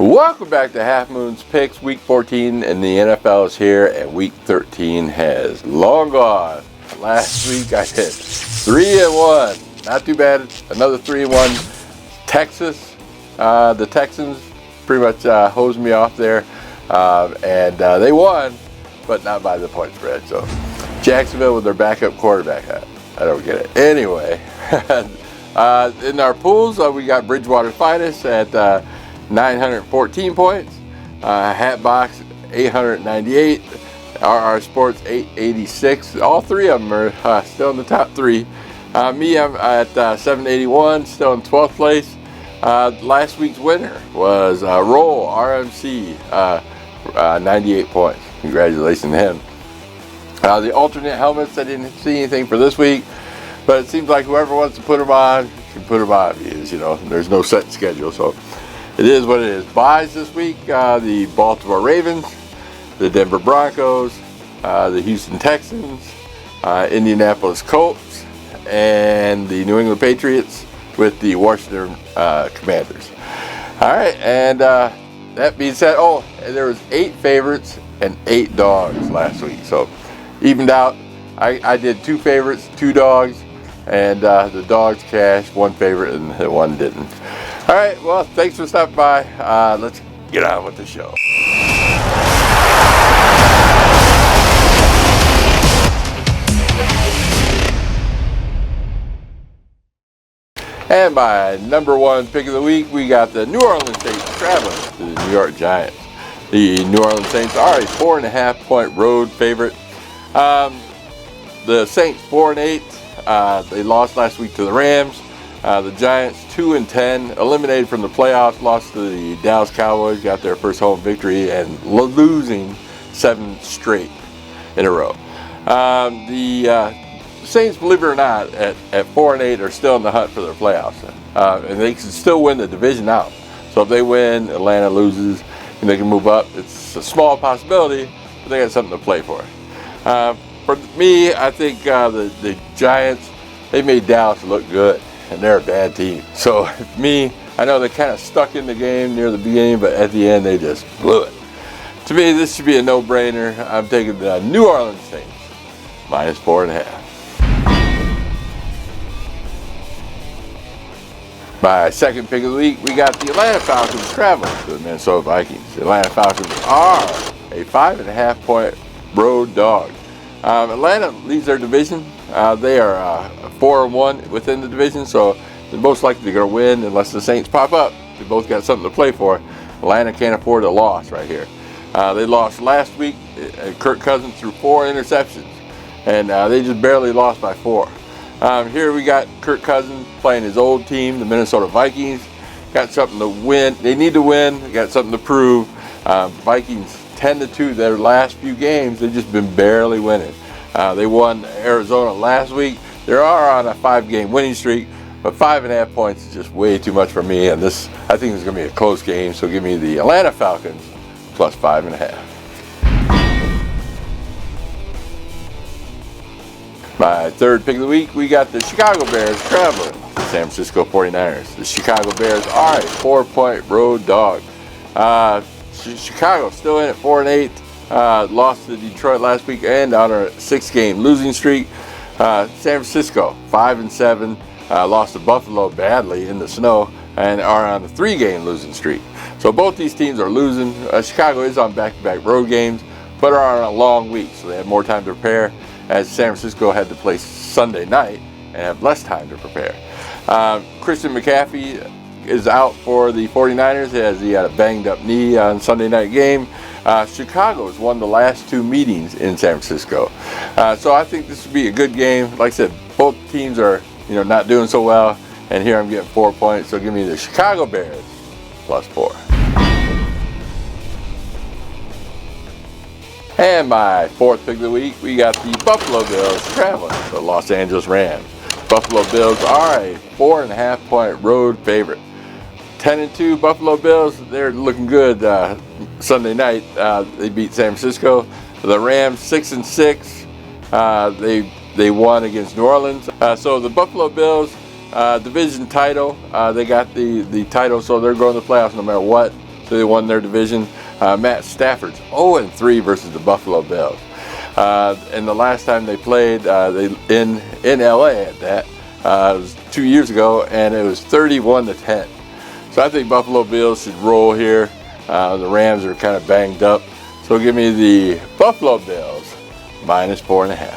Welcome back to HalfmoonsPicks. Week 14 and the NFL is here, and Week 13 has long gone. Last week I hit 3-1. Not too bad. Another 3-1. The Texans pretty much hosed me off there, and they won, but not by the point spread. So Jacksonville with their backup quarterback. I don't get it. Anyway, in our pools, we got Bridgewater's finest at 914 points, Hatbox 898, RR Sports 886. All three of them are still in the top three. Me, I'm at 781, still in 12th place. Last week's winner was Roll RMC, 98 points. Congratulations to him. The alternate helmets, I didn't see anything for this week, but it seems like whoever wants to put them on can put them on. There's no set schedule, so it is what it is. Buys this week, the Baltimore Ravens, the Denver Broncos, the Houston Texans, Indianapolis Colts, and the New England Patriots with the Washington Commanders. All right, and that being said, there was 8 favorites and 8 dogs last week. So evened out. I did 2 favorites, 2 dogs, and the dogs cashed, 1 favorite and 1 didn't. All right, well, thanks for stopping by. Let's get on with the show. And my number 1 pick of the week, we got the New Orleans Saints traveling to the New York Giants. The New Orleans Saints are a 4.5 point road favorite. The Saints 4-8. They lost last week to the Rams. The Giants 2-10, eliminated from the playoffs, lost to the Dallas Cowboys, got their first home victory, and losing 7 straight in a row. The Saints, believe it or not, at 4-8 are still in the hunt for their playoffs, and they can still win the division out. So if they win, Atlanta loses, and they can move up. It's a small possibility, but they got something to play for. For me, I think the Giants, they made Dallas look good, and they're a bad team. So me, I know they kind of stuck in the game near the beginning, but at the end they just blew it. To me, this should be a no-brainer. I'm taking the New Orleans Saints minus 4.5. My second pick of the week, we got the Atlanta Falcons traveling to the Minnesota Vikings. The Atlanta Falcons are a 5.5 point road dog. Atlanta leads their division. They are 4-1 within the division, so they're most likely going to win unless the Saints pop up. They both got something to play for. Atlanta can't afford a loss right here. They lost last week. Kirk Cousins threw 4 interceptions, and they just barely lost by 4. Here we got Kirk Cousins playing his old team, the Minnesota Vikings. Got something to win. They need to win. They got something to prove. Vikings 10-2 their last few games. They've just been barely winning. They won Arizona last week. They are on a 5-game winning streak, but 5.5 points is just way too much for me. And this, I think, is going to be a close game. So give me the Atlanta Falcons plus 5.5. My third pick of the week, we got the Chicago Bears traveling to San Francisco 49ers. The Chicago Bears are a 4-point road dog. Chicago still in at 4-8. Lost to Detroit last week and on a 6-game losing streak. San Francisco 5-7. Lost to Buffalo badly in the snow and are on a 3-game losing streak. So both these teams are losing. Chicago is on back-to-back road games, but are on a long week, so they have more time to prepare, as San Francisco had to play Sunday night and have less time to prepare. Christian McCaffrey is out for the 49ers as he had a banged up knee on Sunday night game. Chicago has won the last 2 meetings in San Francisco. So I think this would be a good game. Like I said, both teams are not doing so well, and here I'm getting 4 points. So give me the Chicago Bears plus 4. And my fourth pick of the week, we got the Buffalo Bills traveling to the Los Angeles Rams. Buffalo Bills are a 4.5 point road favorite. 10-2 Buffalo Bills, they're looking good. Sunday night, they beat San Francisco. The Rams 6-6. They won against New Orleans. So the Buffalo Bills division title, they got the title, so they're going to the playoffs no matter what. So They won their division. Matt Stafford's 0-3 versus the Buffalo Bills. And the last time they played in LA at that, it was 2 years ago, and it was 31-10. So I think Buffalo Bills should roll here. The Rams are kind of banged up. So give me the Buffalo Bills -4.5.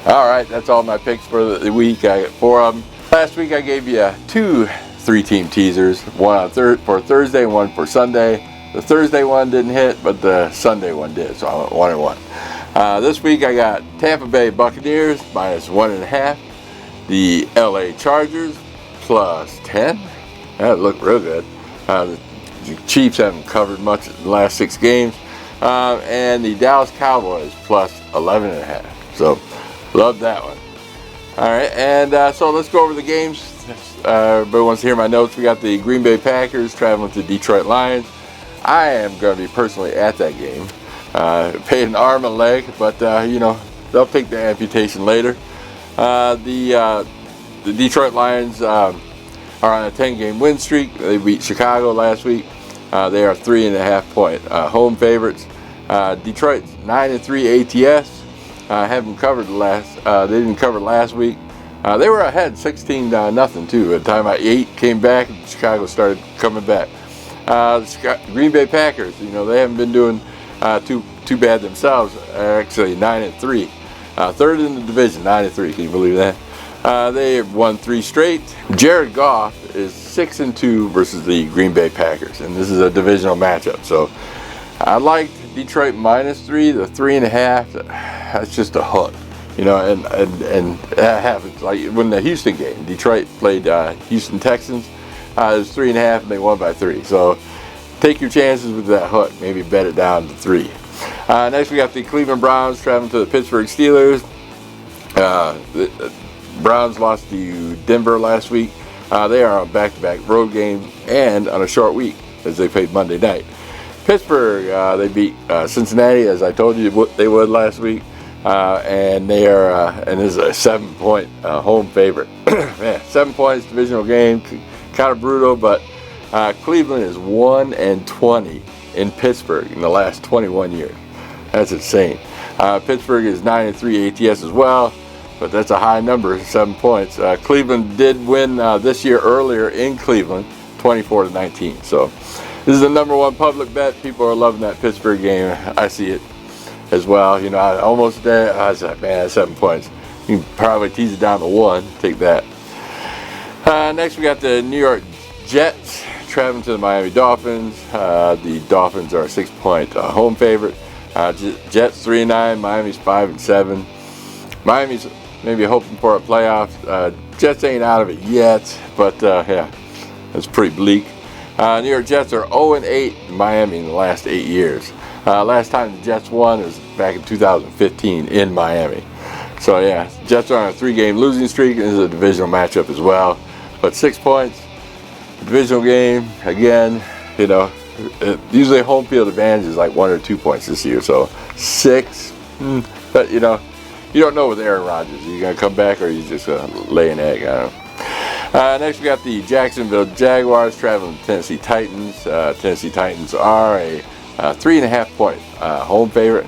All right, that's all my picks for the week. I got 4 of them. Last week I gave you 2 3-team teasers, one for Thursday and one for Sunday. The Thursday one didn't hit, but the Sunday one did, so I went 1-1. This week I got Tampa Bay Buccaneers -1.5, the LA Chargers +10. That looked real good. The Chiefs haven't covered much in the last 6 games, and the Dallas Cowboys +11.5. So love that one. All right, and so let's go over the games. Everybody wants to hear my notes. We got the Green Bay Packers traveling to Detroit Lions. I am going to be personally at that game. Paid an arm and leg, but you know, they'll take the amputation later. The Detroit Lions are on a 10-game win streak. They beat Chicago last week. They are 3.5-point home favorites. Detroit's 9-3 ATS. Haven't covered they didn't cover last week. They were ahead 16-0 too. At the time 8 came back, and Chicago started coming back. Green Bay Packers, you know, they haven't been doing too bad themselves. Actually 9-3, third in the division, 9-3. Can you believe that? They have won 3 straight. Jared Goff is 6-2 versus the Green Bay Packers, and this is a divisional matchup. So I liked Detroit -3, the 3.5. That's just a hook, you know, and that happens. Like when the Houston game, Detroit played Houston Texans. It was 3.5, and they won by 3. So take your chances with that hook. Maybe bet it down to 3. Next, we got the Cleveland Browns traveling to the Pittsburgh Steelers. The Browns lost to Denver last week. They are on back-to-back road games and on a short week as they played Monday night. Pittsburgh, they beat Cincinnati, as I told you they would last week, and they are and this is a 7-point home favorite. Man, 7 points, divisional game, kind of brutal, but Cleveland is 1-20 in Pittsburgh in the last 21 years. That's insane. Pittsburgh is 9-3 ATS as well, but that's a high number, 7 points. Cleveland did win this year earlier in Cleveland, 24-19. So this is the #1 public bet. People are loving that Pittsburgh game. I see it as well. You know, I almost there. I was like, man, that's 7 points. You can probably tease it down to 1. Take that. Next, we got the New York Jets traveling to the Miami Dolphins. The Dolphins are a 6-point home favorite. Jets 3-9. Miami's 5-7. Miami's maybe hoping for a playoff. Jets ain't out of it yet, but yeah, it's pretty bleak. New York Jets are 0-8 in Miami in the last 8 years. Last time the Jets won was back in 2015 in Miami. So yeah, Jets are on a 3-game losing streak. This is a divisional matchup as well. But 6 points, divisional game, again, you know, usually home field advantage is like 1 or 2 points this year. So 6, but you know, you don't know with Aaron Rodgers. Are you going to come back or are you just going to lay an egg? I don't know. Next, we got the Jacksonville Jaguars traveling to Tennessee Titans. Tennessee Titans are a 3.5-point home favorite.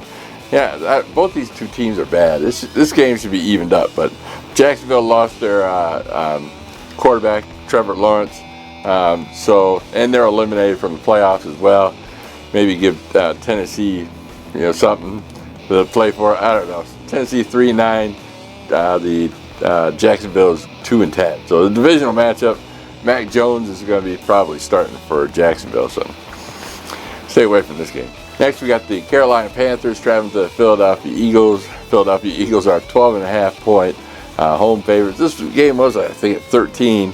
Yeah, both these two teams are bad. This game should be evened up, but Jacksonville lost their quarterback, Trevor Lawrence, and they're eliminated from the playoffs as well. Maybe give Tennessee, you know, something to play for. I don't know. Tennessee 3-9. The Jacksonville is 2-10. So the divisional matchup, Mac Jones is going to be probably starting for Jacksonville. So stay away from this game. Next, we got the Carolina Panthers traveling to the Philadelphia Eagles. Philadelphia Eagles are 12.5-point home favorites. This game was, I think, at 13.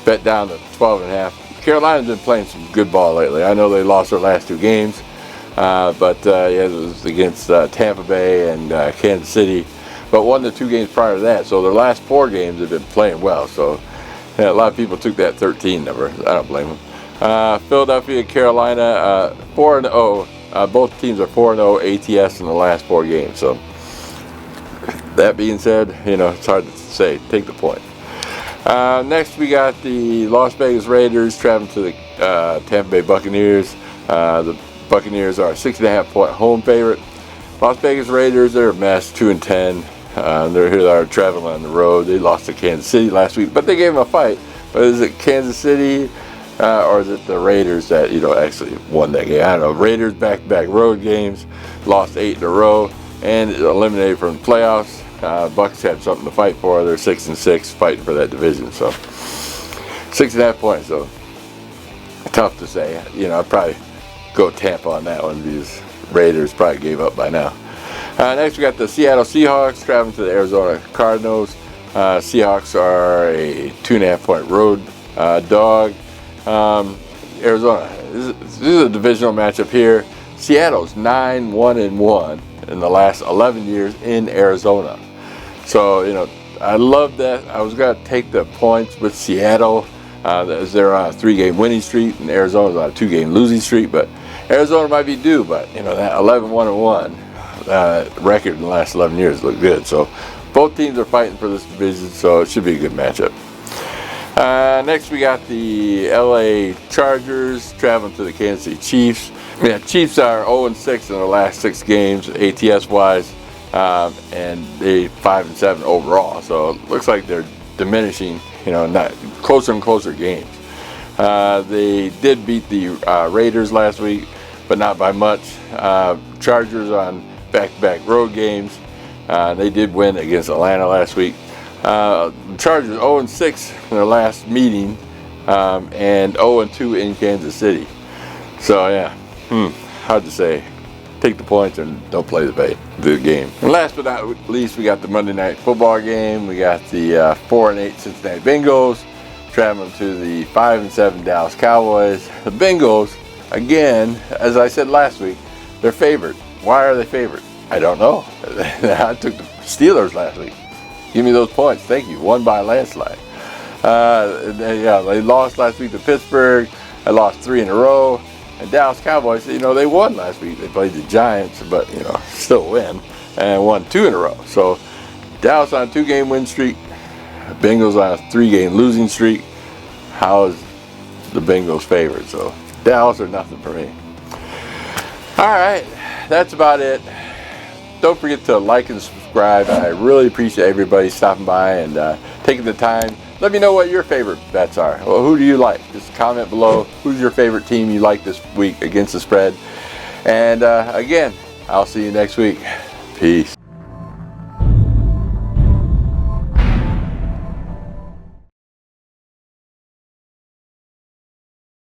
Bet down to 12.5. Carolina's been playing some good ball lately. I know they lost their last 2 games, but yeah, it was against Tampa Bay and Kansas City, but won the 2 games prior to that. So their last 4 games have been playing well. So yeah, a lot of people took that 13 number. I don't blame them. Philadelphia, Carolina, 4-0. Both teams are 4-0 ATS in the last 4 games. So that being said, you know, it's hard to say. Take the point. Next we got the Las Vegas Raiders traveling to the Tampa Bay Buccaneers. The Buccaneers are a 6.5-point home favorite. Las Vegas Raiders, they're a mess, 2-10. They're traveling on the road. They lost to Kansas City last week, but they gave them a fight. But is it Kansas City or is it the Raiders that actually won that game? I don't know. Raiders back-to-back road games, lost 8 in a row, and eliminated from the playoffs. Bucs had something to fight for. They're 6-6, fighting for that division. So 6.5 points. So tough to say. I'd probably go Tampa on that one because Raiders probably gave up by now. Next we got the Seattle Seahawks traveling to the Arizona Cardinals. Seahawks are a 2.5-point road dog. Arizona. This is a divisional matchup here. Seattle's 9-1-1 in the last 11 years in Arizona. So, I love that. I was going to take the points with Seattle as they're on a 3-game winning streak, and Arizona's on a 2-game losing streak. But Arizona might be due, but, that 11-1-1 record in the last 11 years looked good. So, both teams are fighting for this division, so it should be a good matchup. Next, we got the LA Chargers traveling to the Kansas City Chiefs. Yeah, Chiefs are 0-6 in their last 6 games, ATS-wise, and they 5-7 overall. So it looks like they're diminishing, not closer and closer games. They did beat the Raiders last week, but not by much. Chargers on back-to-back road games. They did win against Atlanta last week. Chargers 0-6 in their last meeting, and 0-2 in Kansas City. So yeah, hard to say. Take the points and don't play the game. And last but not least, we got the Monday Night Football game. We got the 4-8 Cincinnati Bengals traveling to the 5-7 Dallas Cowboys. The Bengals, again, as I said last week, they're favored. Why are they favored? I don't know. I took the Steelers last week. Give me those points. Thank you. Won by a landslide. They lost last week to Pittsburgh. I lost 3 in a row. And Dallas Cowboys, they won last week. They played the Giants, but, still win. And won 2 in a row. So, Dallas on a 2-game win streak. Bengals on a 3-game losing streak. How is the Bengals favored? So, Dallas or nothing for me. All right. That's about it. Don't forget to like and subscribe. I really appreciate everybody stopping by and taking the time. Let me know what your favorite bets are. Well, who do you like? Just comment below. Who's your favorite team you like this week against the spread? And again, I'll see you next week. Peace.